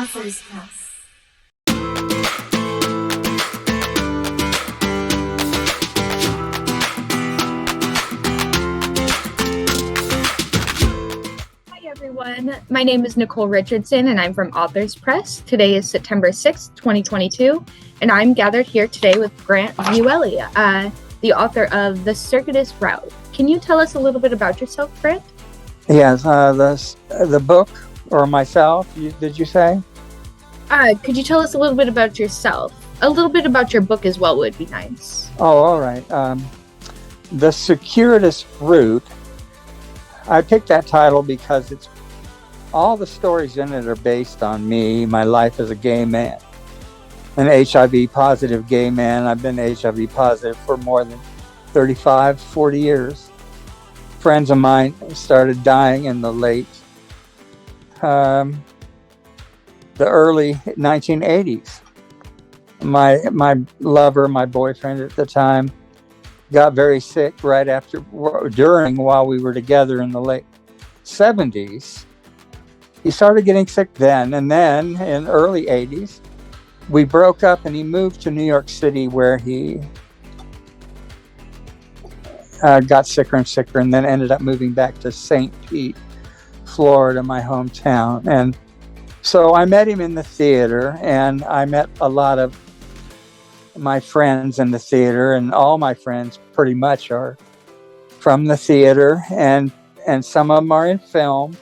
Authors Press. Everyone. My name is Nicole Richardson and I'm from Authors Press. Today is September 6th, 2022, and I'm gathered here today with Grant Vuille, the author of The Circuitous Route. Can you tell us a little bit about yourself, Grant? Yes, the book, or myself, did you say? Could you tell us a little bit about yourself? A little bit about your book as well would be nice. Oh, all right. The Circuitous Route. I picked that title because all the stories in it are based on me, my life as a gay man, an HIV positive gay man. I've been HIV positive for more than 35, 40 years. Friends of mine started dying in the early 1980s. My lover, my boyfriend at the time, got very sick while we were together in the late 70s. He started getting sick then, and then in early 80s, we broke up and he moved to New York City, where he got sicker and sicker, and then ended up moving back to St. Pete, Florida, my hometown. And so I met him in the theater, and I met a lot of my friends in the theater, and all my friends pretty much are from the theater, and some of them are in film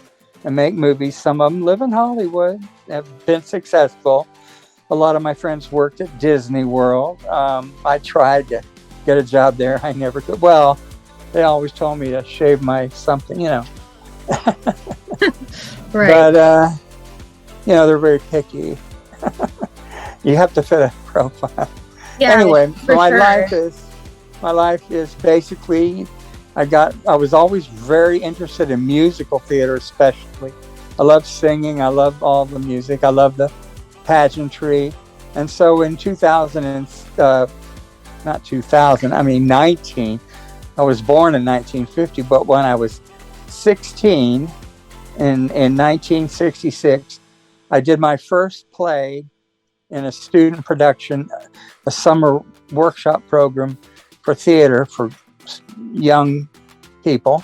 and make movies. Some of them live in Hollywood, have been successful. A lot of my friends worked at Disney World. I tried to get a job there. I never could. Well, they always told me to shave my something, Right. But, they're very picky. You have to fit a profile. Yeah, anyway, my sure. life is basically, I was always very interested in musical theater, especially. I love singing. I love all the music. I love the pageantry. And so in 19, I was born in 1950, but when I was 16 in 1966, I did my first play in a student production, a summer workshop program for theater for young people.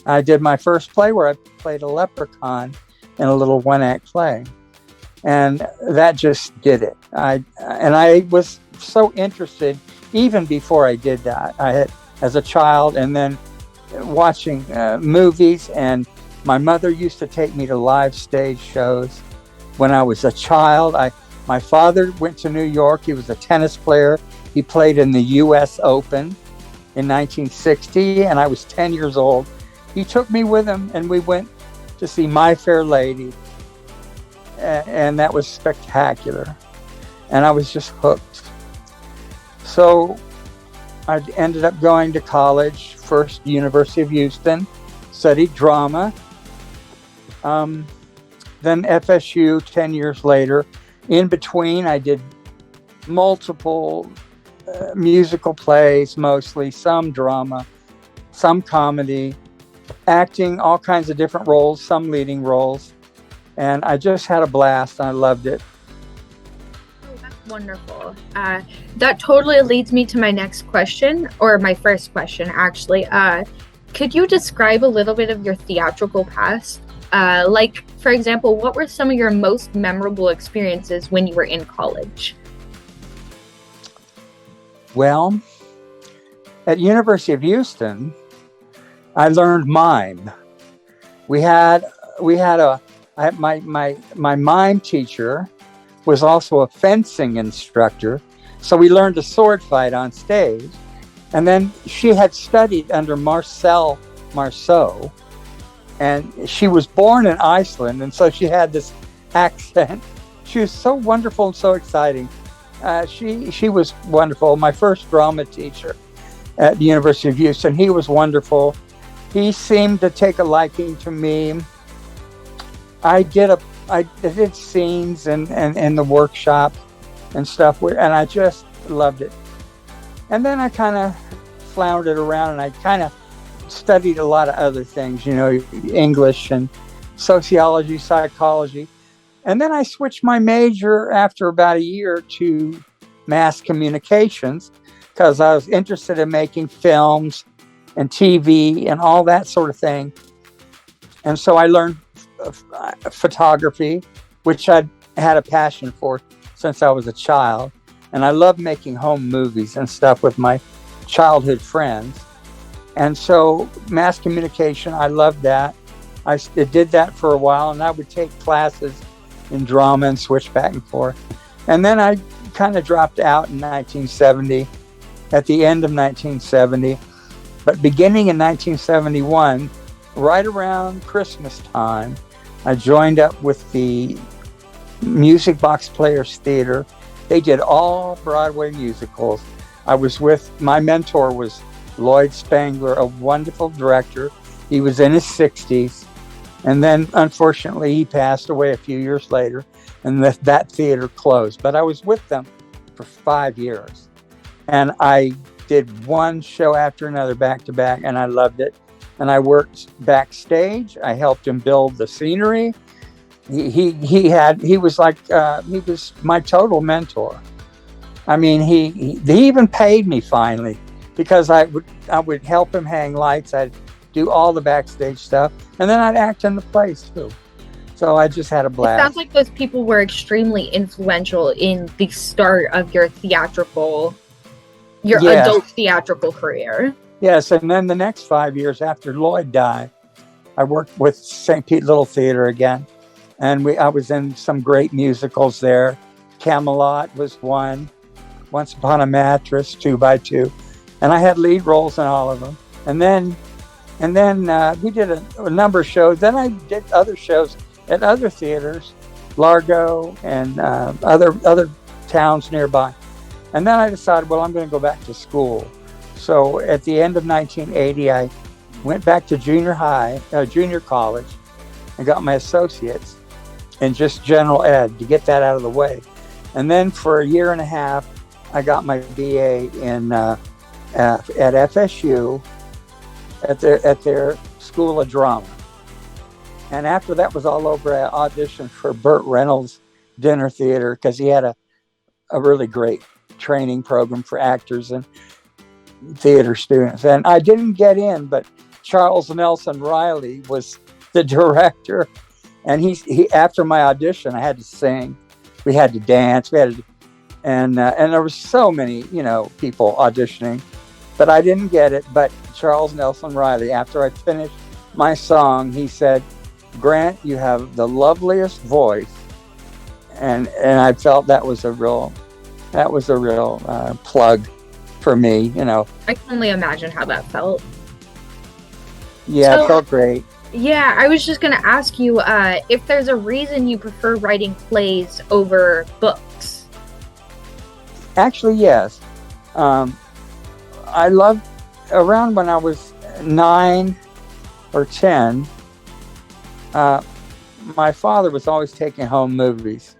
I did my first play where I played a leprechaun in a little one-act play. And that just did it. I was so interested even before I did that. I had, as a child, and then watching movies, and my mother used to take me to live stage shows when I was a child. My father went to New York. He was a tennis player. He played in the U.S. Open in 1960, and I was 10 years old. He took me with him, and we went to see My Fair Lady, and that was spectacular. And I was just hooked. So I ended up going to college, first University of Houston, studied drama, then FSU 10 years later. In between, I did multiple musical plays, mostly, some drama, some comedy, acting, all kinds of different roles, some leading roles. And I just had a blast. I loved it. Oh, that's wonderful. That totally leads me to my next question, or my first question, actually. Could you describe a little bit of your theatrical past? Like, for example, what were some of your most memorable experiences when you were in college? Well, at University of Houston, I learned mime. My mime teacher was also a fencing instructor, so we learned to sword fight on stage. And then she had studied under Marcel Marceau, and she was born in Iceland, and so she had this accent. She was so wonderful and so exciting. She was wonderful. My first drama teacher at the University of Houston, he was wonderful. He seemed to take a liking to me. I did scenes and the workshop and stuff, and I just loved it. And then I kind of floundered around, and I kind of studied a lot of other things, English and sociology, psychology. And then I switched my major after about a year to mass communications because I was interested in making films and TV and all that sort of thing. And so I learned photography, which I'd had a passion for since I was a child. And I love making home movies and stuff with my childhood friends. And so mass communication, I loved that. I did that for a while, and I would take classes in drama and switch back and forth. And then I kind of dropped out in 1970, at the end of 1970. But beginning in 1971, right around Christmas time, I joined up with the Music Box Players Theater. They did all Broadway musicals. I was with, my mentor was Lloyd Spangler, a wonderful director. He was in his 60s. And then, unfortunately, he passed away a few years later, and that theater closed. But I was with them for 5 years. And I did one show after another back to back, and I loved it. And I worked backstage. I helped him build the scenery. He was my total mentor. I mean, he even paid me finally, because I would help him hang lights. I'd do all the backstage stuff, and then I'd act in the plays too. So I just had a blast. It sounds like those people were extremely influential in the start of your adult theatrical career. Yes, and then the next 5 years after Lloyd died, I worked with St. Pete Little Theater again, and I was in some great musicals there. Camelot was one, Once Upon a Mattress, 2 by 2, and I had lead roles in all of them. And then we did a number of shows. Then I did other shows at other theaters, Largo and other towns nearby. And then I decided, well, I'm going to go back to school. So at the end of 1980, I went back to junior college, and got my associates in just general ed to get that out of the way. And then for a year and a half, I got my BA at FSU at their School of Drama. And after that was all over, I auditioned for Burt Reynolds' Dinner Theater because he had a really great training program for actors and theater students. And I didn't get in, but Charles Nelson Riley was the director. And he after my audition, I had to sing. We had to dance. And there were so many, people auditioning, but I didn't get it. But Charles Nelson Riley, after I finished my song, he said, "Grant, you have the loveliest voice," and I felt that was a real plug for me. I can only imagine how that felt. Yeah, So, it felt great. Yeah, I was just going to ask you if there's a reason you prefer writing plays over books. Actually, yes. I loved, around when I was 9 or 10, my father was always taking home movies.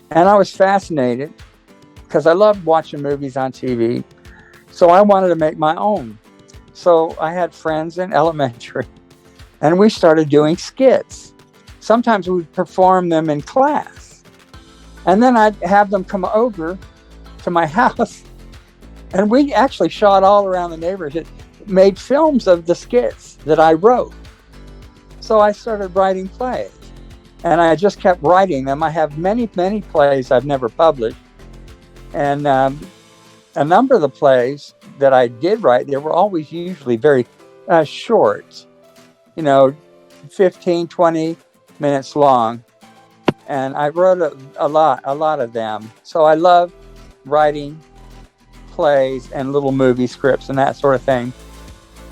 And I was fascinated because I loved watching movies on TV. So I wanted to make my own. So I had friends in elementary, and we started doing skits. Sometimes we'd perform them in class. And then I'd have them come over to my house, and we actually shot all around the neighborhood, made films of the skits that I wrote. So I started writing plays, and I just kept writing them. I have many, many plays I've never published. And a number of the plays that I did write, they were always usually very short, 15, 20 minutes long. And I wrote a lot of them. So I love writing plays and little movie scripts and that sort of thing.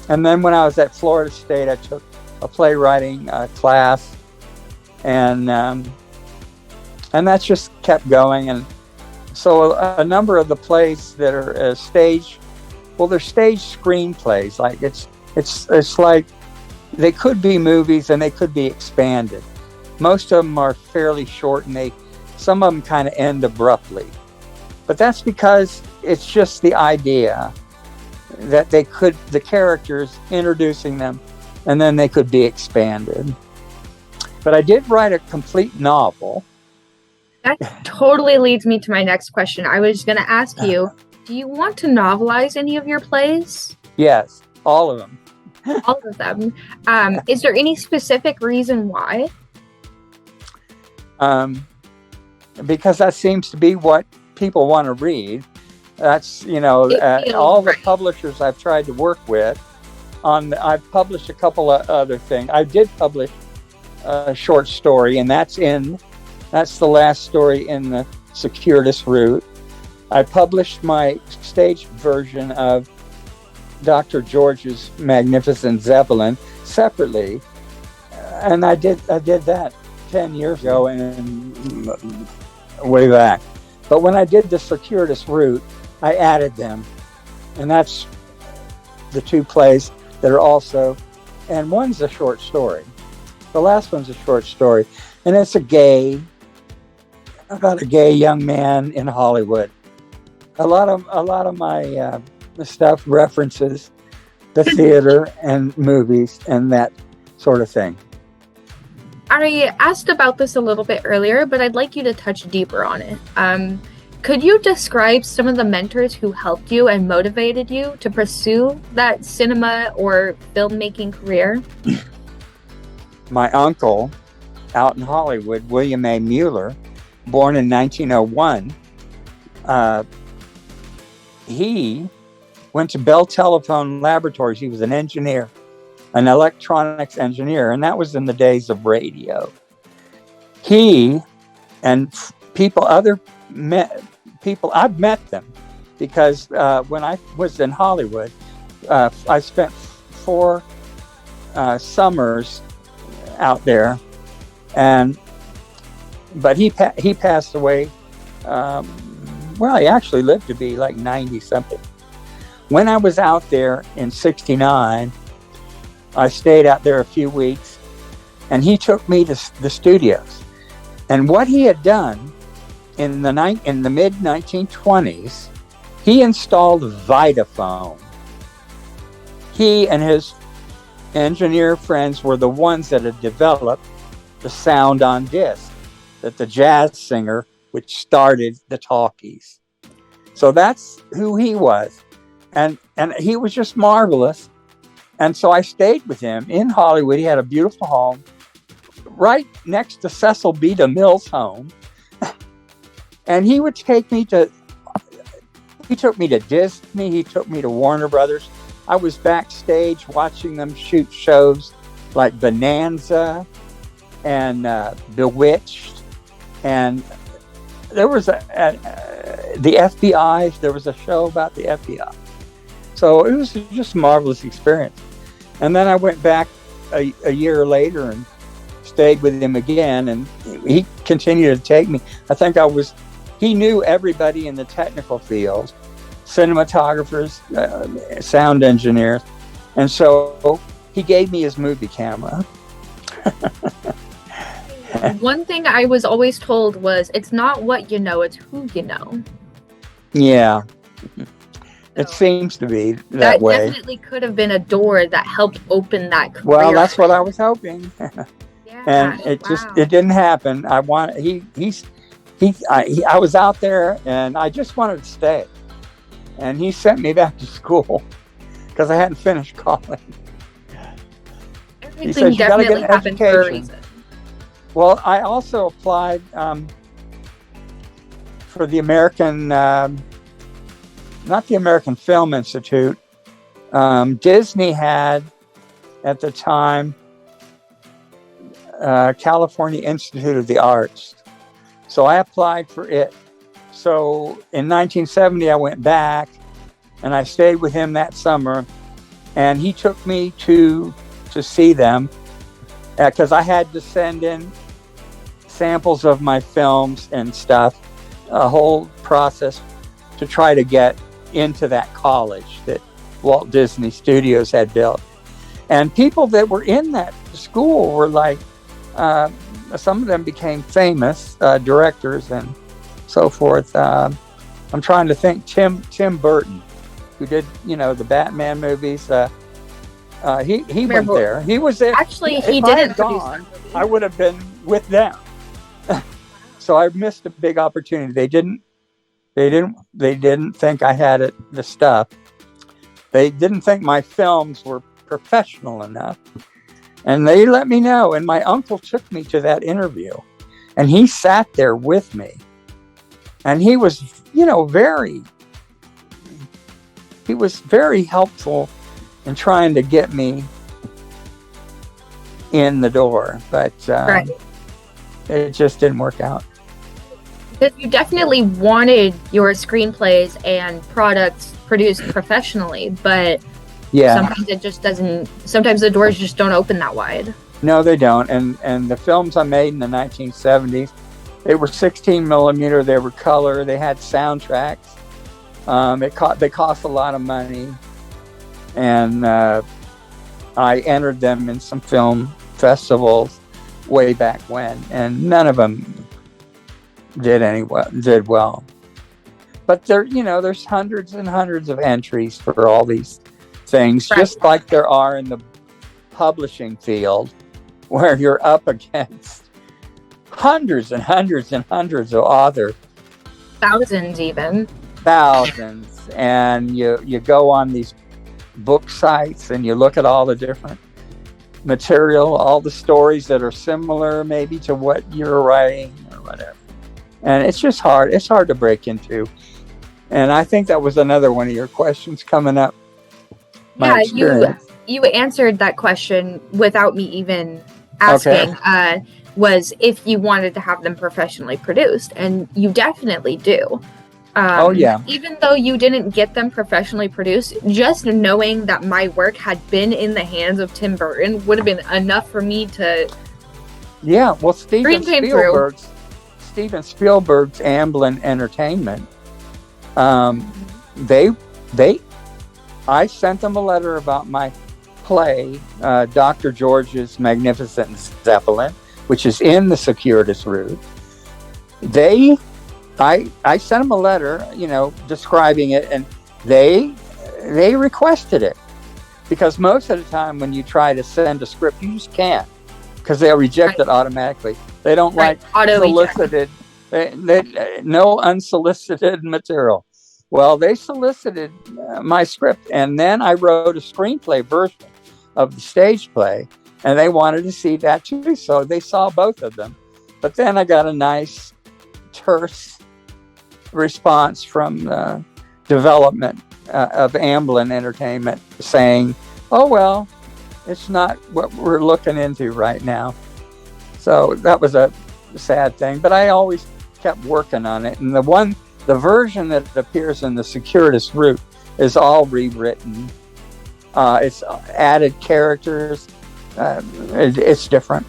And then when I was at Florida State, I took a playwriting class, and that's just kept going. And so a number of the plays that are they're stage screenplays. Like it's like they could be movies and they could be expanded. Most of them are fairly short, and some of them kind of end abruptly. But that's because it's just the idea that the characters, introducing them, and then they could be expanded. But I did write a complete novel. That totally leads me to my next question. I was going to ask you, do you want to novelize any of your plays? Yes, all of them. All of them. Is there any specific reason why? Because that seems to be what people want to read. That's, all the publishers I've tried to work with. I've published a couple of other things. I did publish a short story, and that's the last story in the Circuitous Route. I published my staged version of Dr. George's Magnificent Zeppelin separately, and I did that 10 years ago and way back. But when I did the Circuitous Route, I added them, and that's the two plays that are also, and one's a short story. The last one's a short story, and it's about a gay young man in Hollywood. A lot of my stuff references the theater and movies and that sort of thing. I asked about this a little bit earlier, but I'd like you to touch deeper on it. Could you describe some of the mentors who helped you and motivated you to pursue that cinema or filmmaking career? My uncle out in Hollywood, William A. Mueller, born in 1901, he went to Bell Telephone Laboratories. He was an engineer, an electronics engineer, and that was in the days of radio. He and I've met them because when I was in Hollywood, I spent 4 summers out there, but he passed away. He actually lived to be like 90 something. When I was out there in '69, I stayed out there a few weeks, and he took me to the studios. And what he had done in the mid 1920s, he installed Vitaphone. He and his engineer friends were the ones that had developed the sound on disc, that the jazz singer, which started the talkies. So that's who he was. And he was just marvelous. And so I stayed with him in Hollywood. He had a beautiful home right next to Cecil B. DeMille's home. And he would he took me to Disney. He took me to Warner Brothers. I was backstage watching them shoot shows like Bonanza and Bewitched. And there was the FBI. There was a show about the FBI. So it was just a marvelous experience. And then I went back a year later and stayed with him again. And he continued to take me. I think he knew everybody in the technical field, cinematographers, sound engineers. And so he gave me his movie camera. One thing I was always told was, it's not what you know, it's who you know. Yeah. It seems to be that way. That definitely could have been a door that helped open that career. Well, that's what I was hoping. Yeah, and it didn't happen. I was out there and I just wanted to stay. And he sent me back to school because I hadn't finished college. Everything he said, definitely happened for a reason. Well, I also applied for the American, not the American Film Institute. Disney had, at the time, California Institute of the Arts. So I applied for it. So in 1970, I went back and I stayed with him that summer. And he took me to see them because I had to send in samples of my films and stuff, a whole process to try to get into that college that Walt Disney Studios had built. And people that were in that school were like, some of them became famous directors and so forth. I'm trying to think. Tim Burton, who did the Batman movies. He went there. He was there. Actually, he If I didn't had produce gone, that movie. I would have been with them. So I missed a big opportunity. They didn't think I had the stuff. They didn't think my films were professional enough. And they let me know. And my uncle took me to that interview. And he sat there with me. And he was, very helpful in trying to get me in the door. But Right. it just didn't work out. Because you definitely wanted your screenplays and products produced professionally, but Yeah. sometimes it just doesn't. Sometimes the doors just don't open that wide. No, they don't. And the films I made in the 1970s, they were 16 millimeter. They were color. They had soundtracks. They cost a lot of money, and I entered them in some film festivals way back when, and none of them did well. But there's hundreds and hundreds of entries for all these things, Right. just like there are in the publishing field, where you're up against hundreds and hundreds and hundreds of authors, Thousands even. thousands, and you go on these book sites and you look at all the different material, all the stories that are similar maybe to what you're writing or whatever. And it's just hard. It's hard to break into. And I think that was another one of your questions coming up. Yeah, you answered that question without me even asking. Okay. Was if you wanted to have them professionally produced, and you definitely do. Oh, yeah. Even though you didn't get them professionally produced, just knowing that my work had been in the hands of Tim Burton would have been enough for me to. Yeah, well, Steven came through. Spielberg's Amblin Entertainment. I sent them a letter about my play, Dr. George's Magnificent Zeppelin, which is in the Circuitous Route. I sent them a letter, describing it, and they requested it, because most of the time when you try to send a script, you just can't, because they'll reject it automatically. They don't like solicited, no unsolicited material. Well, they solicited my script, and then I wrote a screenplay version of the stage play, and they wanted to see that too. So they saw both of them. But then I got a nice, terse response from the development of Amblin Entertainment saying, "Oh, well, it's not what we're looking into right now." So that was a sad thing, but I always kept working on it. And the version that appears in the Circuitous Route is all rewritten. It's added characters. It's different.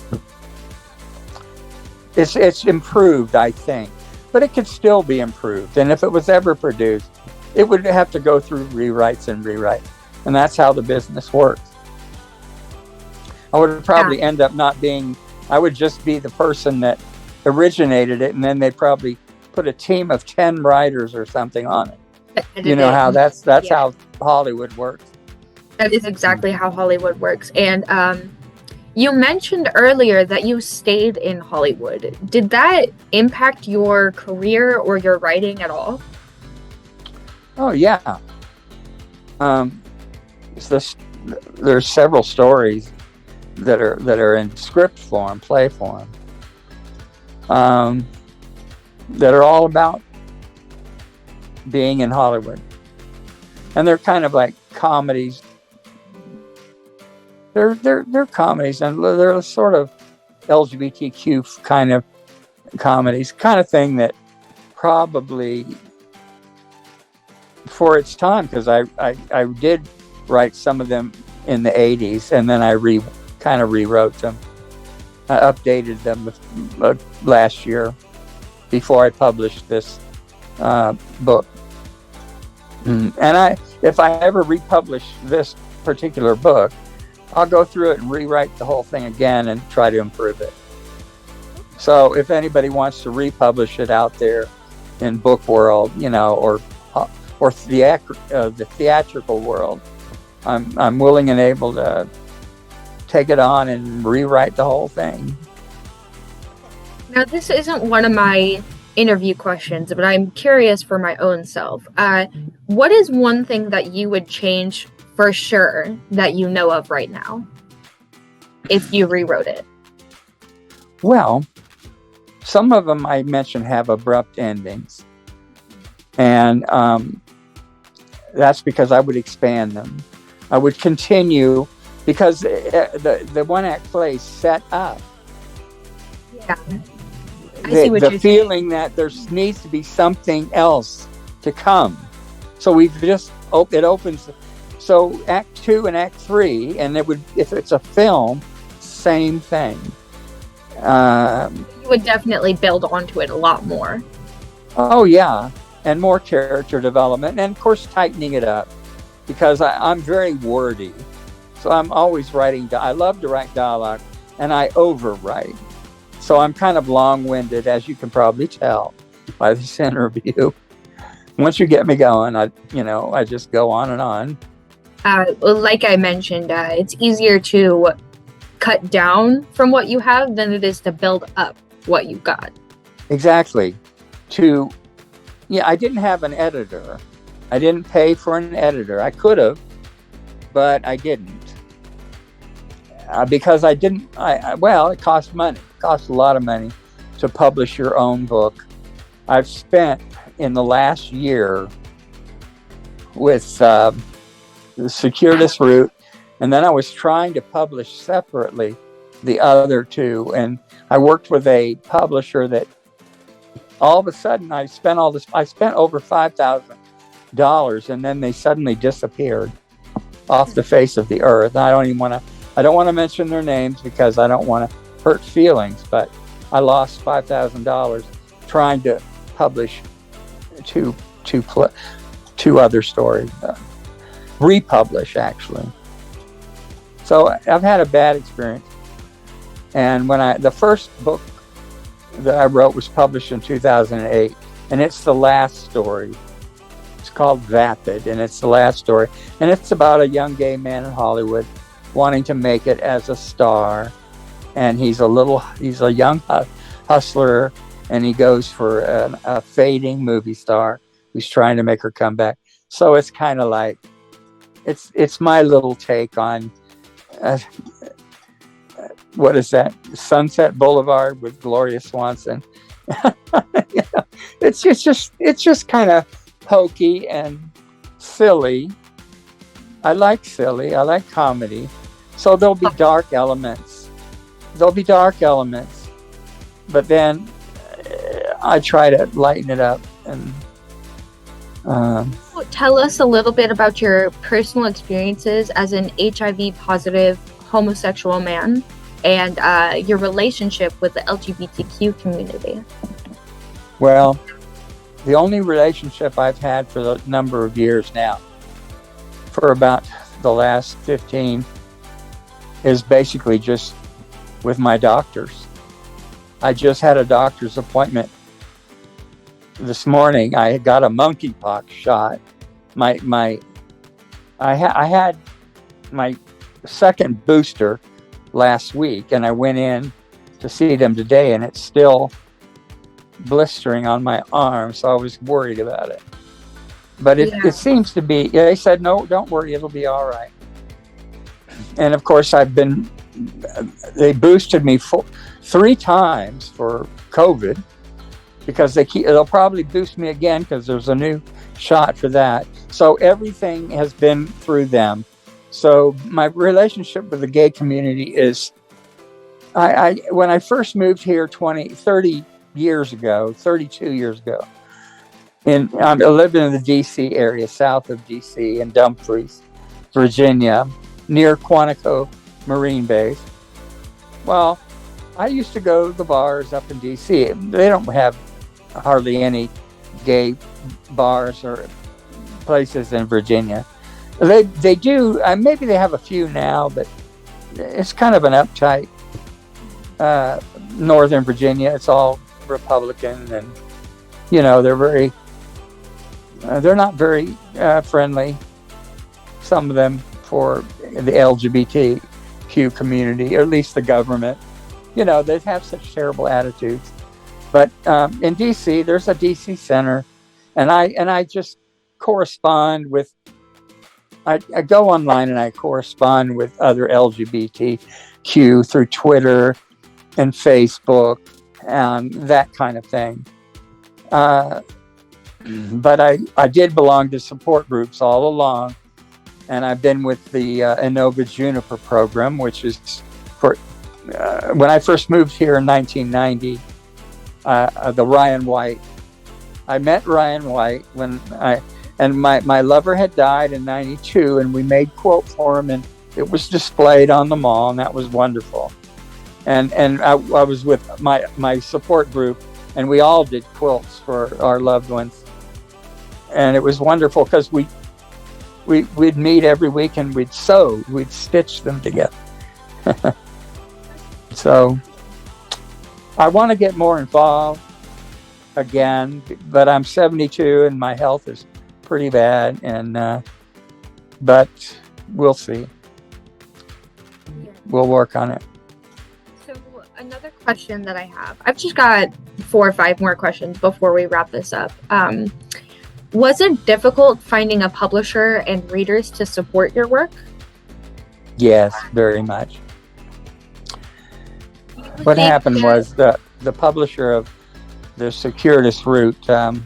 It's improved, I think, but it could still be improved. And if it was ever produced, it would have to go through rewrites and rewrites. And that's how the business works. I would probably end up I would just be the person that originated it, and then they'd probably put a team of 10 writers or something on it. You know how that's how Hollywood works. That is exactly how Hollywood works. And you mentioned earlier that you stayed in Hollywood. Did that impact your career or your writing at all? Oh, yeah. There's several stories that are in script form, play form, that are all about being in Hollywood. And they're kind of like comedies. They're comedies, and they're sort of LGBTQ kind of comedies, kind of thing that probably for its time, because I did write some of them in the 80s, and then I kind of rewrote them. I updated them last year before I published this book. And if I ever republish this particular book, I'll go through it and rewrite the whole thing again and try to improve it. So if anybody wants to republish it out there in book world, or the theatrical world, I'm willing and able to take it on and rewrite the whole thing. Now, this isn't one of my interview questions, but I'm curious for my own self. What is one thing that you would change for sure that you know of right now if you rewrote it? Well, some of them I mentioned have abrupt endings. And that's because I would expand them. I would continue, because the one-act play is set up. Yeah. The feeling that there needs to be something else to come. So we've just, it opens. So Act 2 and Act 3, and it would, if it's a film, same thing. You would definitely build onto it a lot more. Oh, yeah. And more character development. And, of course, tightening it up. Because I'm very wordy. So I'm always writing. I love to write dialogue. And I overwrite. So I'm kind of long-winded, as you can probably tell by this interview. Once you get me going, I just go on and on. Like I mentioned, it's easier to cut down from what you have than it is to build up what you've got. Exactly. I didn't have an editor. I didn't pay for an editor. I could have, but I didn't. Because I didn't, it cost money. It costs a lot of money to publish your own book. I've spent in the last year with the Circuitous Route, and then I was trying to publish separately the other two. And I worked with a publisher that all of a sudden I spent over $5,000, and then they suddenly disappeared off the face of the earth. I don't want to mention their names because I don't want to hurt feelings, but I lost $5,000 trying to publish two other stories, republish actually. So I've had a bad experience. And when the first book that I wrote was published in 2008, and it's the last story. It's called Vapid, and it's the last story. And it's about a young gay man in Hollywood wanting to make it as a star. And he's a young hustler, and he goes for a fading movie star who's trying to make her come back. So it's kind of like, it's my little take on, what is that? Sunset Boulevard with Gloria Swanson. It's just kind of hokey and silly. I like silly. I like comedy. So there'll be dark elements. But then I try to lighten it up. And tell us a little bit about your personal experiences as an HIV positive homosexual man and your relationship with the LGBTQ community. Well, the only relationship I've had for a number of years now, for about the last 15, is basically just with my doctors. I just had a doctor's appointment this morning. I got a monkeypox shot. I had my second booster last week, and I went in to see them today, and it's still blistering on my arm, so I was worried about it. But it seems to be, they said, no, don't worry, it'll be all right. And of course, they boosted me 3 times for COVID, because they'll probably boost me again because there's a new shot for that. So everything has been through them. So my relationship with the gay community is, when I first moved here 32 years ago, and I lived in the DC area, south of DC, in Dumfries, Virginia, near Quantico Marine Base. Well, I used to go to the bars up in DC. They don't have hardly any gay bars or places in Virginia. They do, maybe they have a few now, but it's kind of an uptight Northern Virginia. It's all Republican, and they're not very friendly, some of them, for the LGBTQ community, or at least the government. You know, they have such terrible attitudes. But in DC, there's a DC Center, and I just correspond with. I go online and I correspond with other LGBTQ through Twitter and Facebook and that kind of thing. But I did belong to support groups all along, and I've been with the Innova Juniper program, which is for when I first moved here in 1990. The Ryan White. I met Ryan White and my lover had died in 92, and we made quilt for him, and it was displayed on the mall, and that was wonderful. And I was with my support group, and we all did quilts for our loved ones, and it was wonderful because we'd meet every week and we'd stitch them together. So I want to get more involved again, but I'm 72 and my health is pretty bad, and but we'll see. We'll work on it. So another question that I have, I've just got 4 or 5 more questions before we wrap this up. Was it difficult finding a publisher and readers to support your work? Yes, very much. What happened was the publisher of the Circuitous Route,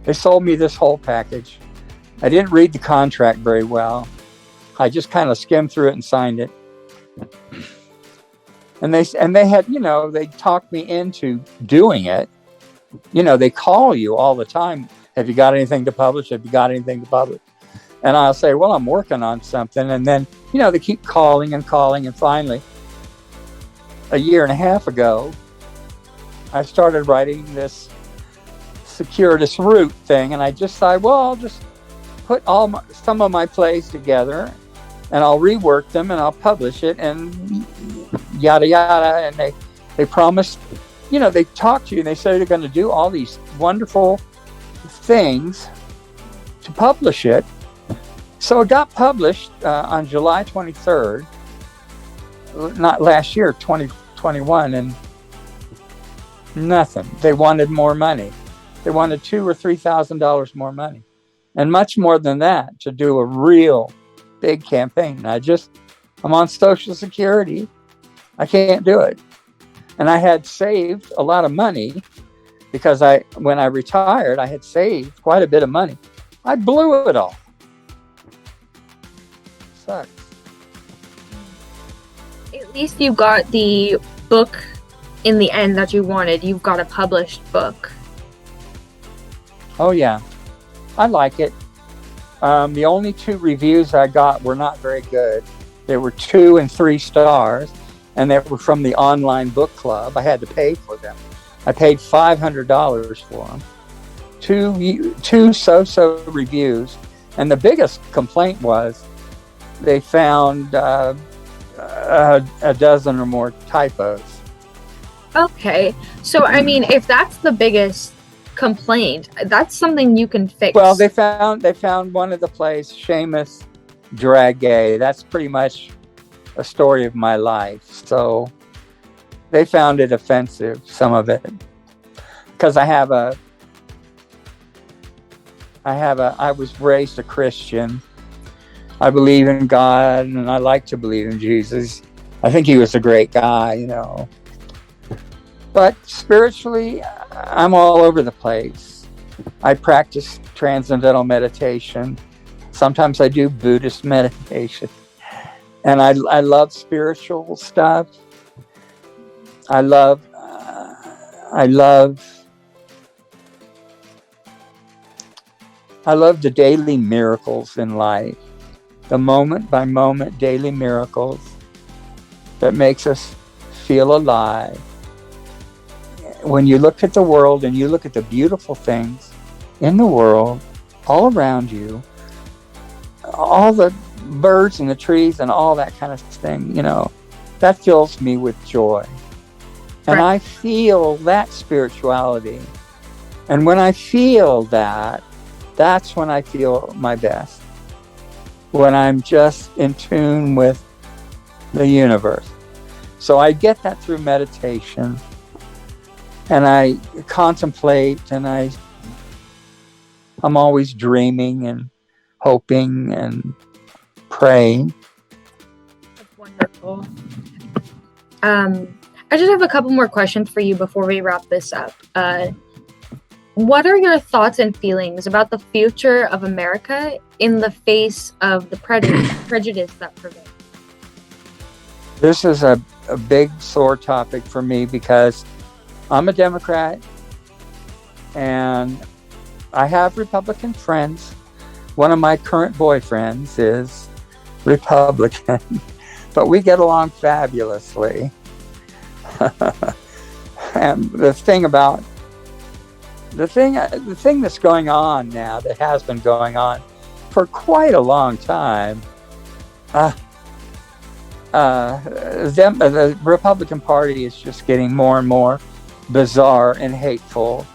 they sold me this whole package. I didn't read the contract very well. I just kind of skimmed through it and signed it. And they had, you know, they talked me into doing it. You know, they call you all the time. Have you got anything to publish? Have you got anything to publish? And I'll say, well, I'm working on something. And then, you know, they keep calling. And finally, a year and a half ago, I started writing this Circuitous Route thing. And I just thought, well, I'll just put some of my plays together, and I'll rework them, and I'll publish it, and yada, yada. And they promised, you know, they talk to you, and they say they're going to do all these wonderful things to publish it. So it got published on July 23rd, not last year, 2021, and nothing. They wanted more money. They wanted $2,000 or $3,000 more money, and much more than that to do a real big campaign. I'm on Social Security. I can't do it. And I had saved a lot of money because when I retired, I had saved quite a bit of money. I blew it all. Sucks. At least you got the book in the end that you wanted. You've got a published book. Oh, yeah. I like it. The only 2 reviews I got were not very good. There were 2 and 3 stars, and they were from the online book club. I had to pay for them. I paid $500 for them. 2 so-so reviews, and the biggest complaint was they found a dozen or more typos. Okay, so I mean, if that's the biggest complaint, that's something you can fix. Well, they found one of the plays, Seamus Dragay. That's pretty much a story of my life. So they found it offensive, some of it, because I was raised a Christian. I believe in God, and I like to believe in Jesus. I think he was a great guy, you know. But spiritually, I'm all over the place. I practice transcendental meditation. Sometimes I do Buddhist meditation. And I love spiritual stuff. I love the daily miracles in life. The moment by moment daily miracles that makes us feel alive. When you look at the world and you look at the beautiful things in the world, all around you, all the birds and the trees and all that kind of thing, you know, that fills me with joy. And I feel that spirituality. And when I feel that, that's when I feel my best. when I'm just in tune with the universe. So I get that through meditation, and I contemplate, and I'm always dreaming and hoping and praying. That's wonderful. I just have a couple more questions for you before we wrap this up. What are your thoughts and feelings about the future of America in the face of the prejudice that prevails? This is a big sore topic for me because I'm a Democrat and I have Republican friends. One of my current boyfriends is Republican, but we get along fabulously. And the thing that's going on now, that has been going on for quite a long time, the Republican Party is just getting more and more bizarre and hateful,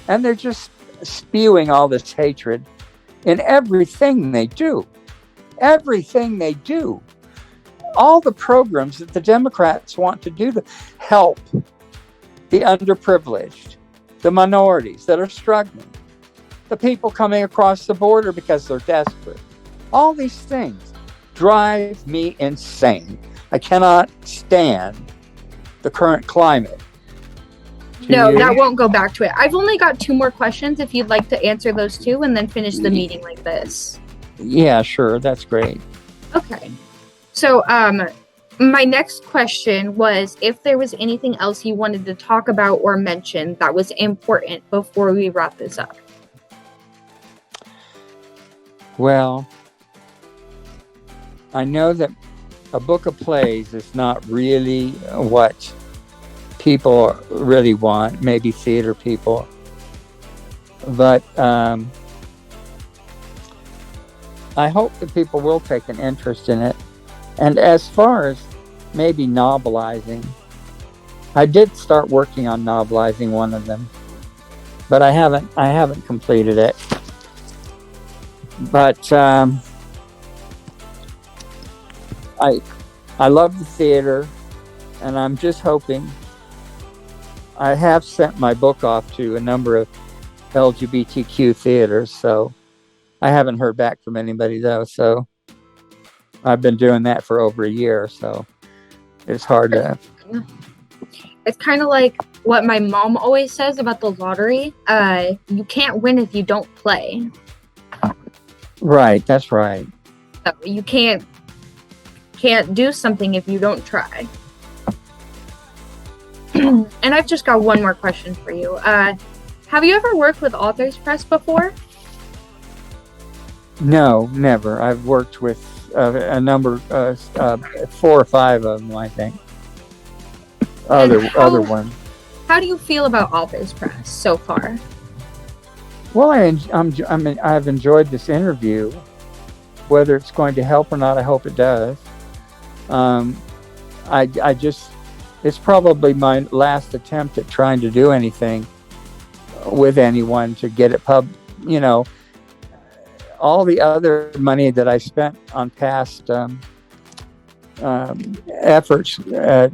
and they're just spewing all this hatred in everything they do. Everything they do. All the programs that the Democrats want to do to help the underprivileged, the minorities that are struggling, the people coming across the border because they're desperate. All these things drive me insane. I cannot stand the current climate. No, that won't go back to it. I've only got 2 more questions if you'd like to answer those 2 and then finish the meeting like this. Yeah, sure. That's great. Okay. So, my next question was if there was anything else you wanted to talk about or mention that was important before we wrap this up. Well, I know that a book of plays is not really what people really want, maybe theater people. But I hope that people will take an interest in it. And as far as maybe novelizing, I did start working on novelizing one of them, but I haven't completed it. But I love the theater, and I'm just hoping. I have sent my book off to a number of LGBTQ theaters, so I haven't heard back from anybody though. So I've been doing that for over a year, so it's hard to. It's kind of like what my mom always says about the lottery. You can't win if you don't play. Right, that's right. So you can't do something if you don't try. And I've just got one more question for you. Have you ever worked with Authors Press before? No, never. I've worked with a number, 4 or 5 of them, I think. Other ones. How do you feel about Authors Press so far? Well, I've enjoyed this interview. Whether it's going to help or not, I hope it does. It's probably my last attempt at trying to do anything with anyone to get it all the other money that I spent on past efforts, it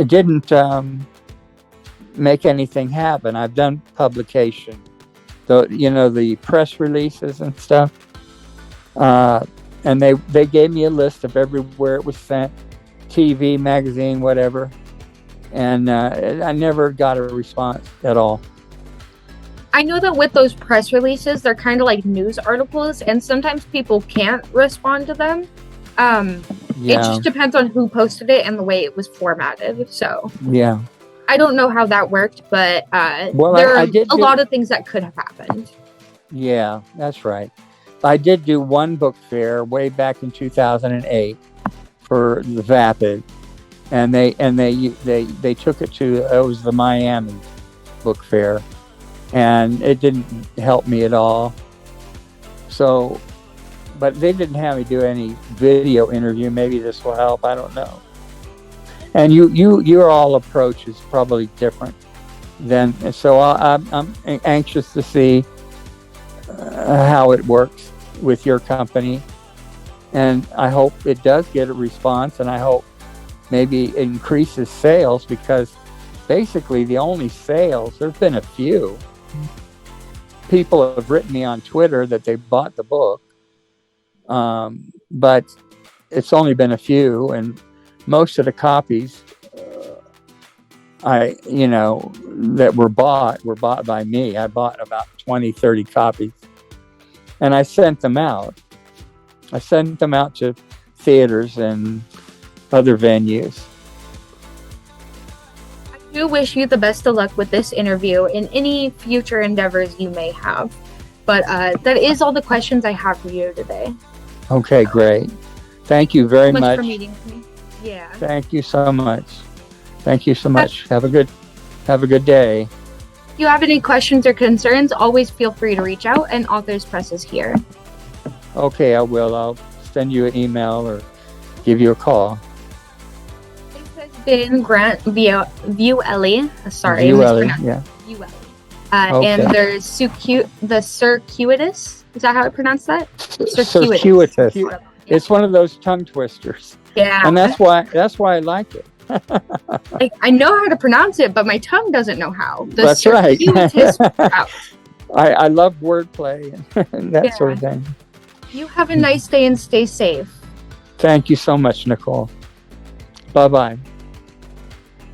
didn't make anything happen. I've done publication, the press releases and stuff, and they gave me a list of everywhere it was sent, TV, magazine, whatever, and I never got a response at all. I know that with those press releases, they're kind of like news articles, and sometimes people can't respond to them. It just depends on who posted it and the way it was formatted. So yeah, I don't know how that worked, but there are a lot of things that could have happened. Yeah, that's right. I did do one book fair way back in 2008 for the Vapid, and they took it to the Miami book fair. And it didn't help me at all. So, but they didn't have me do any video interview. Maybe this will help. I don't know. And your all approach is probably different than. So I'm anxious to see how it works with your company. And I hope it does get a response, and I hope maybe it increases sales, because basically the only sales, there's been a few. People have written me on Twitter that they bought the book, but it's only been a few, and most of the copies that were bought by me. I bought about 20, 30 copies, and I sent them out. I sent them out to theaters and other venues. I do wish you the best of luck with this interview and any future endeavors you may have. But that is all the questions I have for you today. Okay, great. Thank you very much for meeting with me. Yeah. Thank you so much. Thank you so much. Have a good day. If you have any questions or concerns, always feel free to reach out, and Authors Press is here. Okay, I will. I'll send you an email or give you a call. This has been Grant Vuille. Sorry, Vuille, yeah. Vuille. Okay. And there's the Circuitous. Is that how I pronounce that? Circuitous. Yeah. It's one of those tongue twisters. Yeah. And that's why I like it. Like, I know how to pronounce it, but my tongue doesn't know how. That's right. Circuitous route. I love wordplay and that sort of thing. You have a nice day and stay safe. Thank you so much, Nicole. Bye-bye.